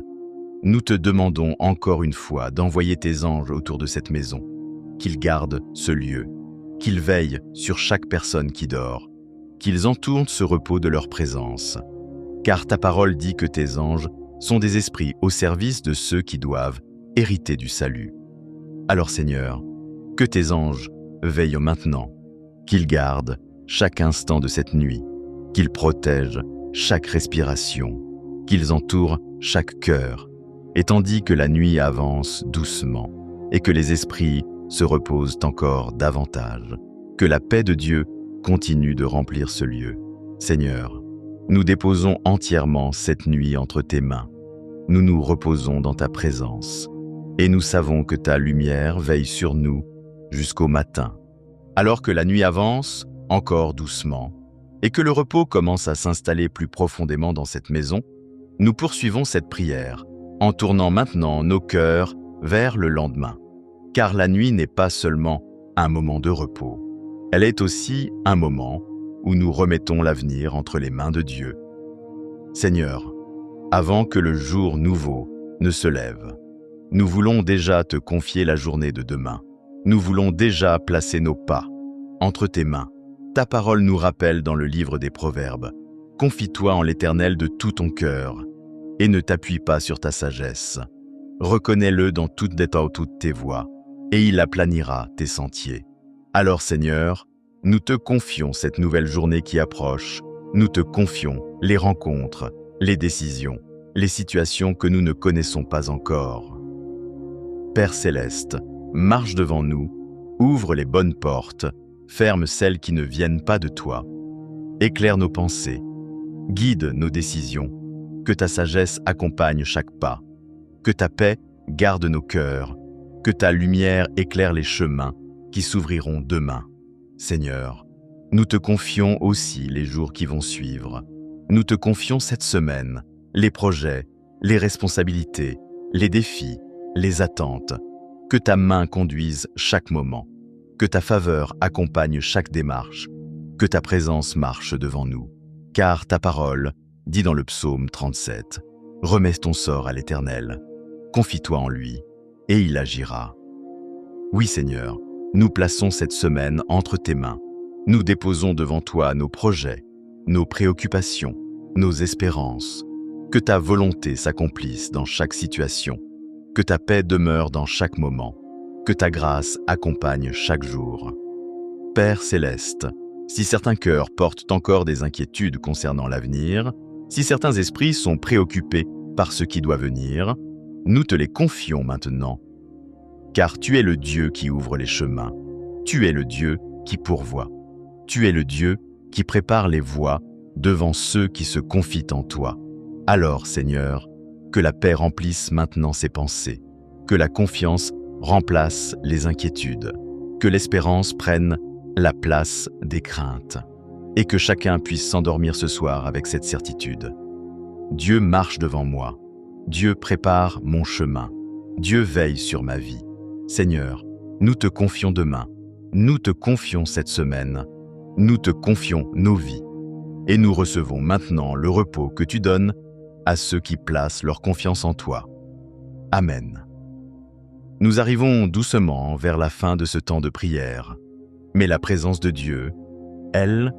nous te demandons encore une fois d'envoyer tes anges autour de cette maison, qu'ils gardent ce lieu, qu'ils veillent sur chaque personne qui dort, qu'ils entourent ce repos de leur présence. Car ta parole dit que tes anges sont des esprits au service de ceux qui doivent hériter du salut. Alors Seigneur, que tes anges veillent maintenant, qu'ils gardent chaque instant de cette nuit, qu'ils protègent chaque respiration, qu'ils entourent chaque cœur, et tandis que la nuit avance doucement et que les esprits se reposent encore davantage, que la paix de Dieu continue de remplir ce lieu. Seigneur, nous déposons entièrement cette nuit entre tes mains. Nous nous reposons dans ta présence, et nous savons que ta lumière veille sur nous jusqu'au matin. Alors que la nuit avance, encore doucement, et que le repos commence à s'installer plus profondément dans cette maison, nous poursuivons cette prière, en tournant maintenant nos cœurs vers le lendemain. Car la nuit n'est pas seulement un moment de repos, elle est aussi un moment où nous remettons l'avenir entre les mains de Dieu. Seigneur, avant que le jour nouveau ne se lève, nous voulons déjà te confier la journée de demain. Nous voulons déjà placer nos pas entre tes mains. Ta parole nous rappelle dans le livre des Proverbes: « Confie-toi en l'Éternel de tout ton cœur et ne t'appuie pas sur ta sagesse. Reconnais-le dans toutes tes voies et il aplanira tes sentiers. » Alors Seigneur, nous te confions cette nouvelle journée qui approche. Nous te confions les rencontres, les décisions, les situations que nous ne connaissons pas encore. Père céleste, marche devant nous, ouvre les bonnes portes, ferme celles qui ne viennent pas de toi. Éclaire nos pensées, guide nos décisions, que ta sagesse accompagne chaque pas, que ta paix garde nos cœurs, que ta lumière éclaire les chemins qui s'ouvriront demain. Seigneur, nous te confions aussi les jours qui vont suivre. Nous te confions cette semaine, les projets, les responsabilités, les défis, les attentes. Que ta main conduise chaque moment, que ta faveur accompagne chaque démarche, que ta présence marche devant nous. Car ta parole, dit dans le psaume 37, « Remets ton sort à l'Éternel, confie-toi en lui, et il agira. » Oui Seigneur, nous plaçons cette semaine entre tes mains. Nous déposons devant toi nos projets, nos préoccupations, nos espérances. Que ta volonté s'accomplisse dans chaque situation, que ta paix demeure dans chaque moment, que ta grâce accompagne chaque jour. Père céleste, si certains cœurs portent encore des inquiétudes concernant l'avenir, si certains esprits sont préoccupés par ce qui doit venir, nous te les confions maintenant. Car tu es le Dieu qui ouvre les chemins, tu es le Dieu qui pourvoit, tu es le Dieu qui prépare les voies devant ceux qui se confient en toi. Alors, Seigneur, que la paix remplisse maintenant ses pensées, que la confiance remplace les inquiétudes, que l'espérance prenne la place des craintes, et que chacun puisse s'endormir ce soir avec cette certitude. Dieu marche devant moi, Dieu prépare mon chemin, Dieu veille sur ma vie. Seigneur, nous te confions demain, nous te confions cette semaine, nous te confions nos vies, et nous recevons maintenant le repos que tu donnes à ceux qui placent leur confiance en toi. Amen. Nous arrivons doucement vers la fin de ce temps de prière, mais la présence de Dieu, elle,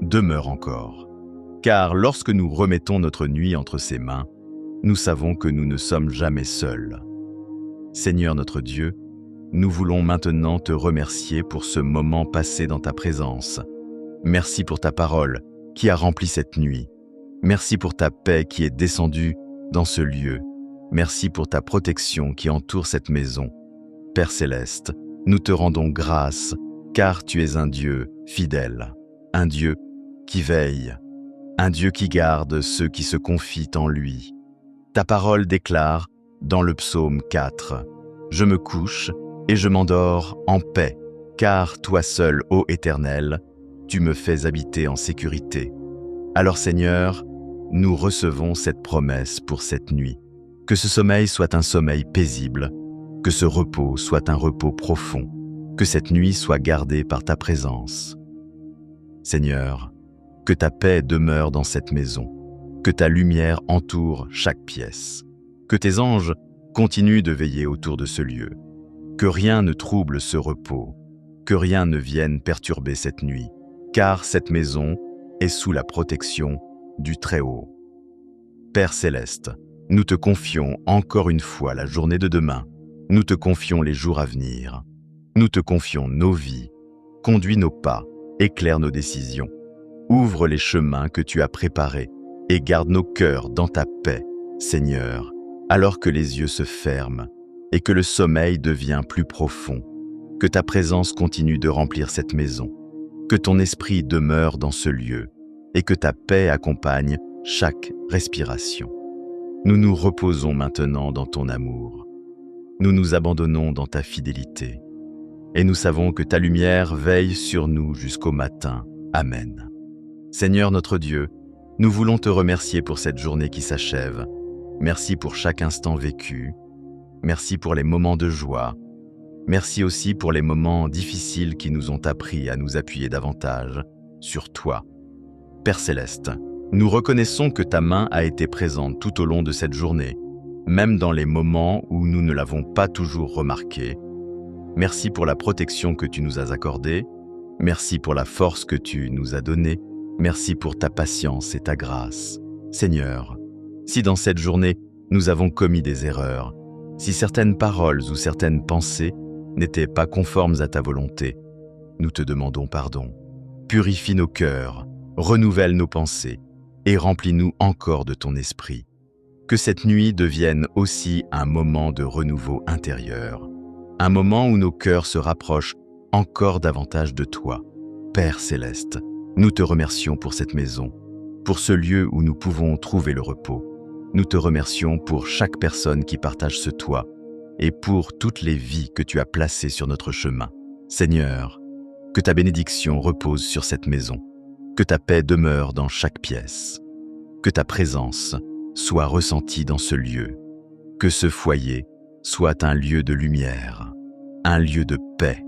demeure encore. Car lorsque nous remettons notre nuit entre ses mains, nous savons que nous ne sommes jamais seuls. Seigneur notre Dieu, nous voulons maintenant te remercier pour ce moment passé dans ta présence. Merci pour ta parole qui a rempli cette nuit. Merci pour ta paix qui est descendue dans ce lieu. Merci pour ta protection qui entoure cette maison. Père céleste, nous te rendons grâce, car tu es un Dieu fidèle, un Dieu qui veille, un Dieu qui garde ceux qui se confient en lui. Ta parole déclare dans le psaume 4, « Je me couche et je m'endors en paix, car toi seul, ô Éternel, tu me fais habiter en sécurité. » Alors Seigneur, nous recevons cette promesse pour cette nuit. Que ce sommeil soit un sommeil paisible, que ce repos soit un repos profond, que cette nuit soit gardée par ta présence. Seigneur, Que ta paix demeure dans cette maison, que ta lumière entoure chaque pièce, que tes anges continuent de veiller autour de ce lieu, que rien ne trouble ce repos, que rien ne vienne perturber cette nuit, car cette maison est sous la protection du Très-Haut. Père céleste, nous te confions encore une fois la journée de demain, nous te confions les jours à venir, nous te confions nos vies, conduis nos pas, éclaire nos décisions, ouvre les chemins que tu as préparés et garde nos cœurs dans ta paix, Seigneur, alors que les yeux se ferment et que le sommeil devient plus profond, que ta présence continue de remplir cette maison, que ton esprit demeure dans ce lieu et que ta paix accompagne chaque respiration. Nous nous reposons maintenant dans ton amour. Nous nous abandonnons dans ta fidélité. Et nous savons que ta lumière veille sur nous jusqu'au matin. Amen. Seigneur notre Dieu, nous voulons te remercier pour cette journée qui s'achève. Merci pour chaque instant vécu. Merci pour les moments de joie. Merci aussi pour les moments difficiles qui nous ont appris à nous appuyer davantage sur toi. Père céleste, nous reconnaissons que ta main a été présente tout au long de cette journée, même dans les moments où nous ne l'avons pas toujours remarqué. Merci pour la protection que tu nous as accordée. Merci pour la force que tu nous as donnée. Merci pour ta patience et ta grâce. Seigneur, si dans cette journée, nous avons commis des erreurs, si certaines paroles ou certaines pensées n'étaient pas conformes à ta volonté, nous te demandons pardon. Purifie nos cœurs, renouvelle nos pensées et remplis-nous encore de ton esprit. Que cette nuit devienne aussi un moment de renouveau intérieur, un moment où nos cœurs se rapprochent encore davantage de toi. Père céleste, nous te remercions pour cette maison, pour ce lieu où nous pouvons trouver le repos. Nous te remercions pour chaque personne qui partage ce toit et pour toutes les vies que tu as placées sur notre chemin. Seigneur, que ta bénédiction repose sur cette maison, que ta paix demeure dans chaque pièce, que ta présence soit ressentie dans ce lieu, que ce foyer soit un lieu de lumière, un lieu de paix,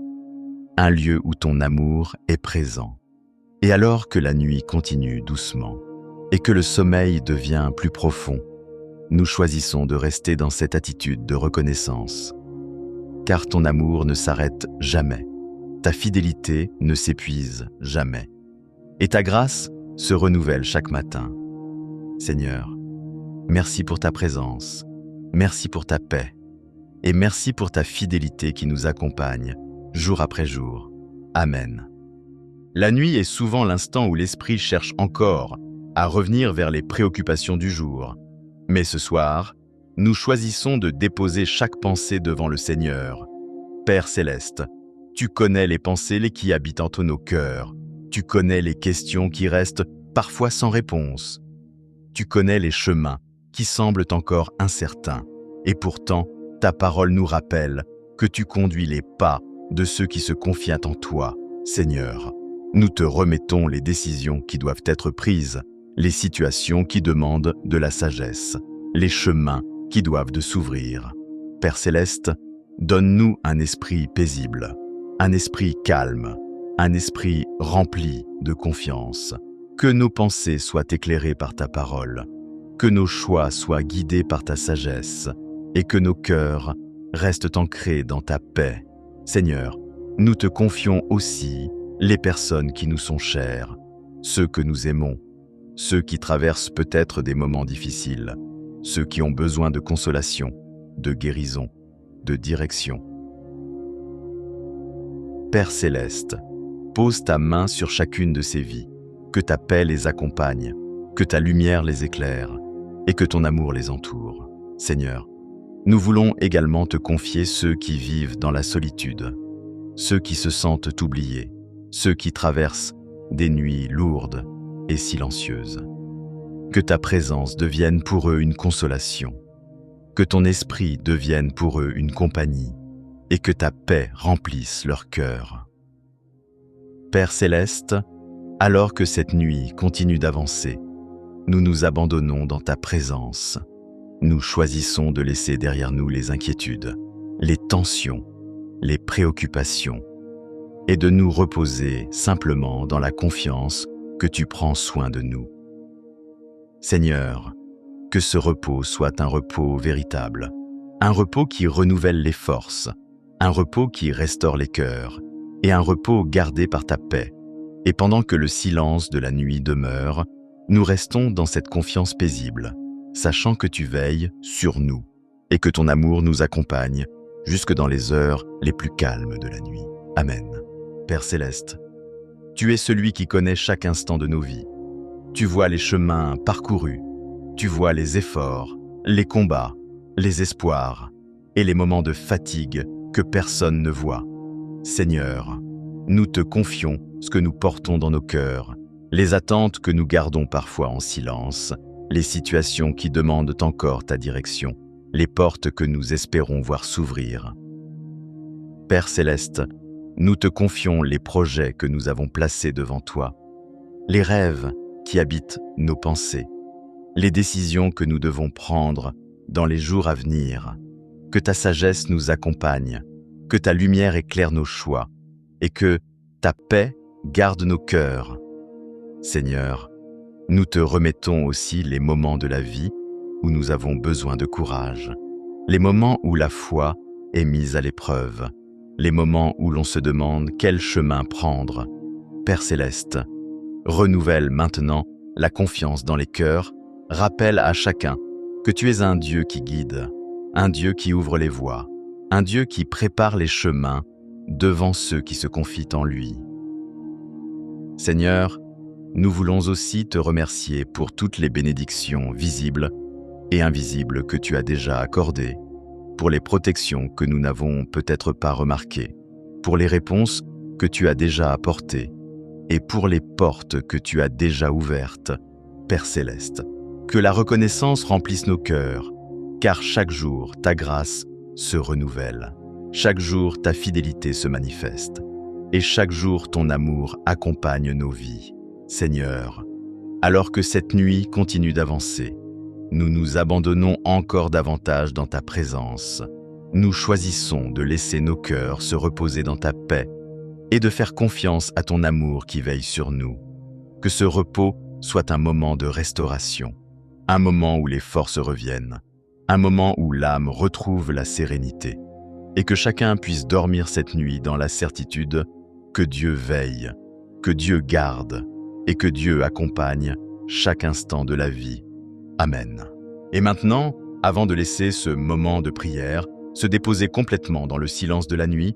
un lieu où ton amour est présent. Et alors que la nuit continue doucement et que le sommeil devient plus profond, nous choisissons de rester dans cette attitude de reconnaissance. Car ton amour ne s'arrête jamais, ta fidélité ne s'épuise jamais, et ta grâce se renouvelle chaque matin. Seigneur, merci pour ta présence, merci pour ta paix, et merci pour ta fidélité qui nous accompagne jour après jour. Amen. La nuit est souvent l'instant où l'esprit cherche encore à revenir vers les préoccupations du jour. Mais ce soir, nous choisissons de déposer chaque pensée devant le Seigneur. Père céleste, tu connais les pensées qui habitent en nos cœurs. Tu connais les questions qui restent parfois sans réponse. Tu connais les chemins qui semblent encore incertains. Et pourtant, ta parole nous rappelle que tu conduis les pas de ceux qui se confient en toi. Seigneur, nous te remettons les décisions qui doivent être prises, les situations qui demandent de la sagesse, les chemins qui doivent de s'ouvrir. Père céleste, donne-nous un esprit paisible, un esprit calme, un esprit rempli de confiance. Que nos pensées soient éclairées par ta parole, que nos choix soient guidés par ta sagesse et que nos cœurs restent ancrés dans ta paix. Seigneur, nous te confions aussi les personnes qui nous sont chères, ceux que nous aimons, ceux qui traversent peut-être des moments difficiles, ceux qui ont besoin de consolation, de guérison, de direction. Père céleste, pose ta main sur chacune de ces vies, que ta paix les accompagne, que ta lumière les éclaire et que ton amour les entoure. Seigneur, nous voulons également te confier ceux qui vivent dans la solitude, ceux qui se sentent oubliés, ceux qui traversent des nuits lourdes et silencieuses. Que ta présence devienne pour eux une consolation, que ton esprit devienne pour eux une compagnie et que ta paix remplisse leur cœur. Père céleste, alors que cette nuit continue d'avancer, nous nous abandonnons dans ta présence. Nous choisissons de laisser derrière nous les inquiétudes, les tensions, les préoccupations et de nous reposer simplement dans la confiance que tu prends soin de nous. Seigneur, que ce repos soit un repos véritable, un repos qui renouvelle les forces, un repos qui restaure les cœurs, et un repos gardé par ta paix. Et pendant que le silence de la nuit demeure, nous restons dans cette confiance paisible, sachant que tu veilles sur nous, et que ton amour nous accompagne jusque dans les heures les plus calmes de la nuit. Amen. Père céleste, tu es celui qui connaît chaque instant de nos vies. Tu vois les chemins parcourus, tu vois les efforts, les combats, les espoirs et les moments de fatigue que personne ne voit. Seigneur, nous te confions ce que nous portons dans nos cœurs, les attentes que nous gardons parfois en silence, les situations qui demandent encore ta direction, les portes que nous espérons voir s'ouvrir. Père céleste, nous te confions les projets que nous avons placés devant toi, les rêves qui habitent nos pensées, les décisions que nous devons prendre dans les jours à venir. Que ta sagesse nous accompagne, que ta lumière éclaire nos choix et que ta paix garde nos cœurs. Seigneur, nous te remettons aussi les moments de la vie où nous avons besoin de courage, les moments où la foi est mise à l'épreuve, les moments où l'on se demande quel chemin prendre. Père céleste, renouvelle maintenant la confiance dans les cœurs, rappelle à chacun que tu es un Dieu qui guide, un Dieu qui ouvre les voies, un Dieu qui prépare les chemins devant ceux qui se confient en lui. Seigneur, nous voulons aussi te remercier pour toutes les bénédictions visibles et invisibles que tu as déjà accordées, pour les protections que nous n'avons peut-être pas remarquées, pour les réponses que tu as déjà apportées et pour les portes que tu as déjà ouvertes, Père céleste. Que la reconnaissance remplisse nos cœurs, car chaque jour ta grâce se renouvelle, chaque jour ta fidélité se manifeste, et chaque jour ton amour accompagne nos vies. Seigneur, alors que cette nuit continue d'avancer, nous nous abandonnons encore davantage dans ta présence. Nous choisissons de laisser nos cœurs se reposer dans ta paix et de faire confiance à ton amour qui veille sur nous. Que ce repos soit un moment de restauration, un moment où les forces reviennent, un moment où l'âme retrouve la sérénité, et que chacun puisse dormir cette nuit dans la certitude que Dieu veille, que Dieu garde et que Dieu accompagne chaque instant de la vie. Amen. Et maintenant, avant de laisser ce moment de prière se déposer complètement dans le silence de la nuit,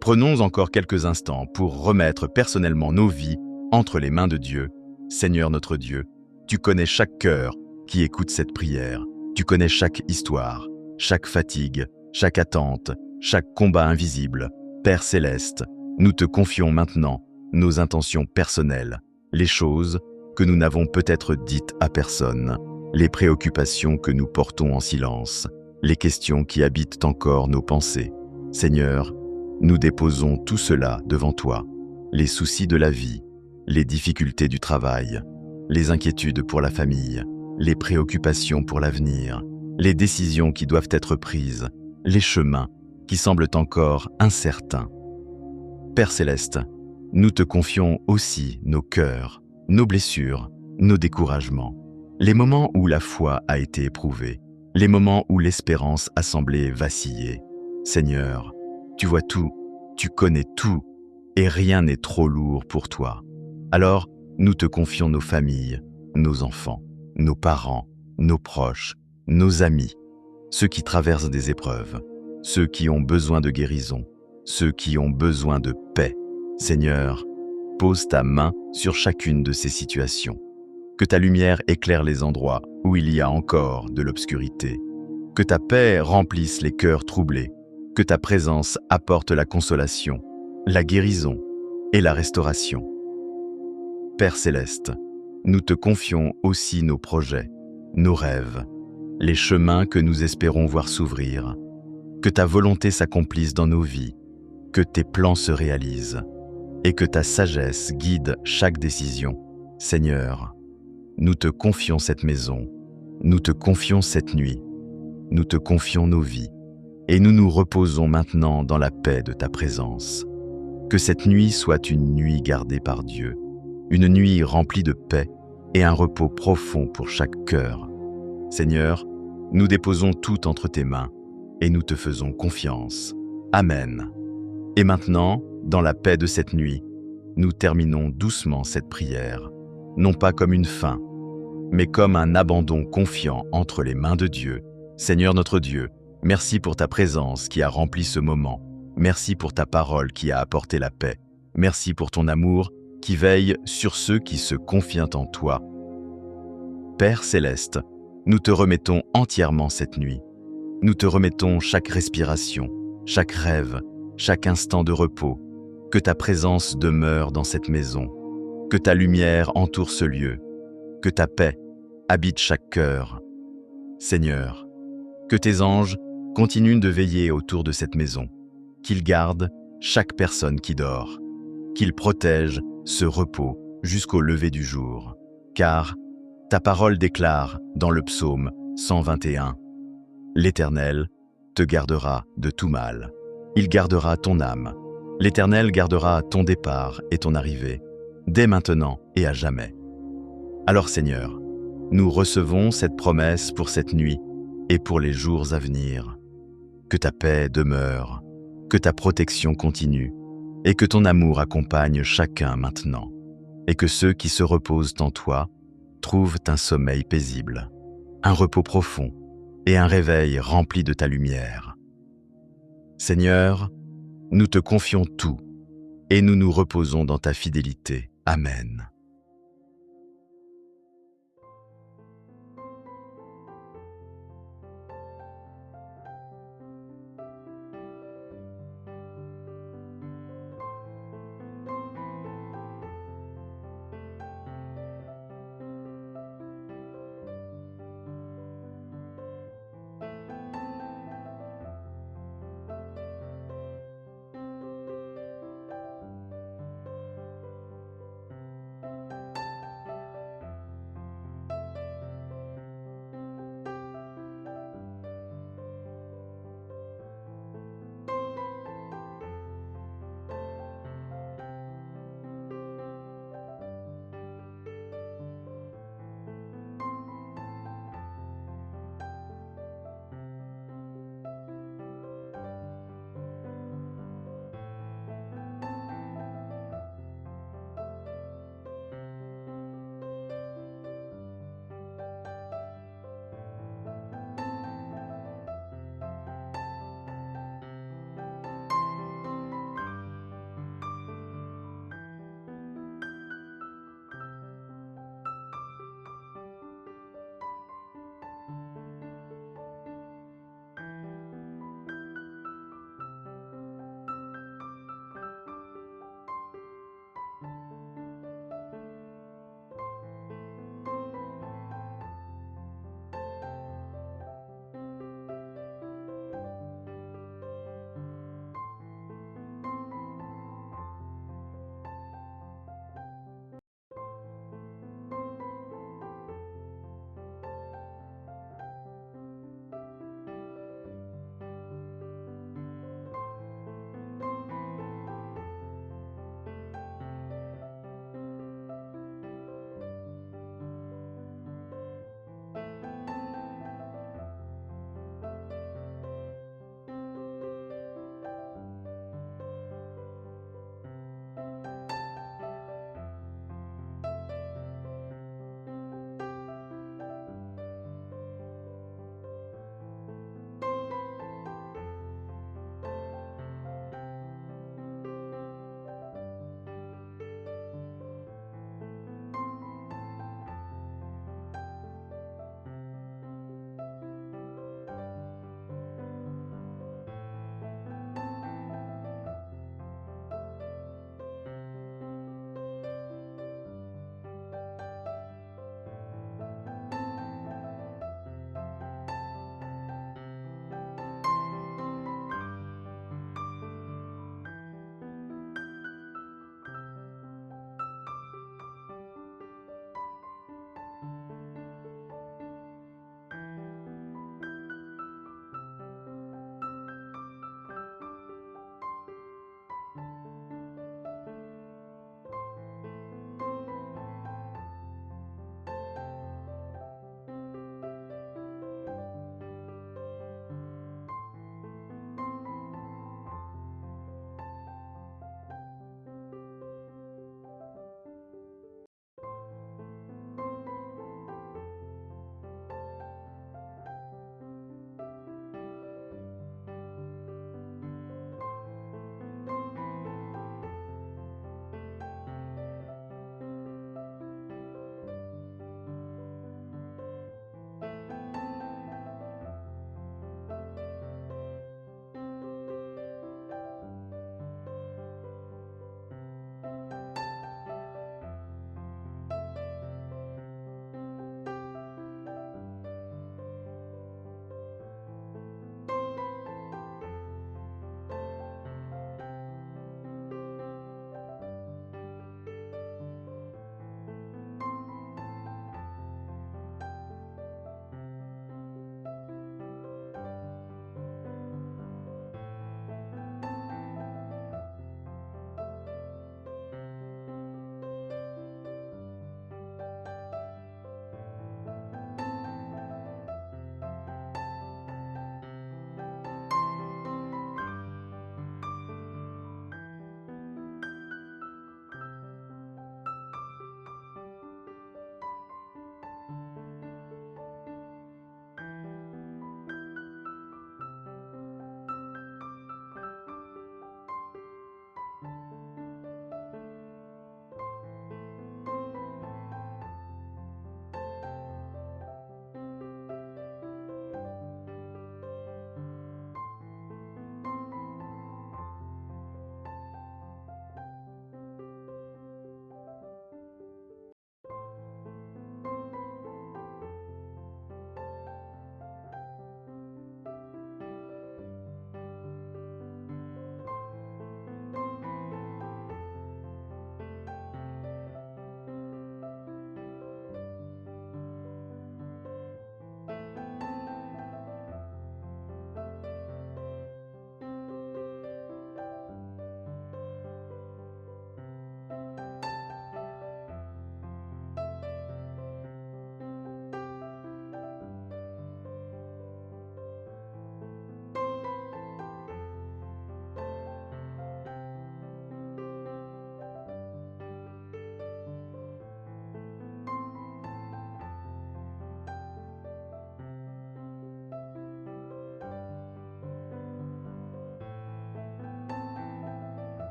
prenons encore quelques instants pour remettre personnellement nos vies entre les mains de Dieu. Seigneur notre Dieu, tu connais chaque cœur qui écoute cette prière, tu connais chaque histoire, chaque fatigue, chaque attente, chaque combat invisible. Père céleste, nous te confions maintenant nos intentions personnelles, les choses que nous n'avons peut-être dites à personne, les préoccupations que nous portons en silence, les questions qui habitent encore nos pensées. Seigneur, nous déposons tout cela devant toi, les soucis de la vie, les difficultés du travail, les inquiétudes pour la famille, les préoccupations pour l'avenir, les décisions qui doivent être prises, les chemins qui semblent encore incertains. Père céleste, nous te confions aussi nos cœurs, nos blessures, nos découragements, les moments où la foi a été éprouvée, les moments où l'espérance a semblé vaciller. Seigneur, tu vois tout, tu connais tout, et rien n'est trop lourd pour toi. Alors, nous te confions nos familles, nos enfants, nos parents, nos proches, nos amis, ceux qui traversent des épreuves, ceux qui ont besoin de guérison, ceux qui ont besoin de paix. Seigneur, pose ta main sur chacune de ces situations. Que ta lumière éclaire les endroits où il y a encore de l'obscurité. Que ta paix remplisse les cœurs troublés. Que ta présence apporte la consolation, la guérison et la restauration. Père céleste, nous te confions aussi nos projets, nos rêves, les chemins que nous espérons voir s'ouvrir. Que ta volonté s'accomplisse dans nos vies, que tes plans se réalisent et que ta sagesse guide chaque décision. Seigneur, nous te confions cette maison, nous te confions cette nuit, nous te confions nos vies et nous nous reposons maintenant dans la paix de ta présence. Que cette nuit soit une nuit gardée par Dieu, une nuit remplie de paix et un repos profond pour chaque cœur. Seigneur, nous déposons tout entre tes mains et nous te faisons confiance. Amen. Et maintenant, dans la paix de cette nuit, nous terminons doucement cette prière, non pas comme une fin, mais comme un abandon confiant entre les mains de Dieu. Seigneur notre Dieu, merci pour ta présence qui a rempli ce moment. Merci pour ta parole qui a apporté la paix. Merci pour ton amour qui veille sur ceux qui se confient en toi. Père céleste, nous te remettons entièrement cette nuit. Nous te remettons chaque respiration, chaque rêve, chaque instant de repos. Que ta présence demeure dans cette maison, que ta lumière entoure ce lieu, que ta paix habite chaque cœur. Seigneur, que tes anges continuent de veiller autour de cette maison, qu'ils gardent chaque personne qui dort, qu'ils protègent ce repos jusqu'au lever du jour. Car ta parole déclare dans le psaume 121, « L'Éternel te gardera de tout mal. Il gardera ton âme. L'Éternel gardera ton départ et ton arrivée, dès maintenant et à jamais. » Alors Seigneur, nous recevons cette promesse pour cette nuit et pour les jours à venir. Que ta paix demeure, que ta protection continue, et que ton amour accompagne chacun maintenant, et que ceux qui se reposent en toi trouvent un sommeil paisible, un repos profond et un réveil rempli de ta lumière. Seigneur, nous te confions tout, et nous nous reposons dans ta fidélité. Amen.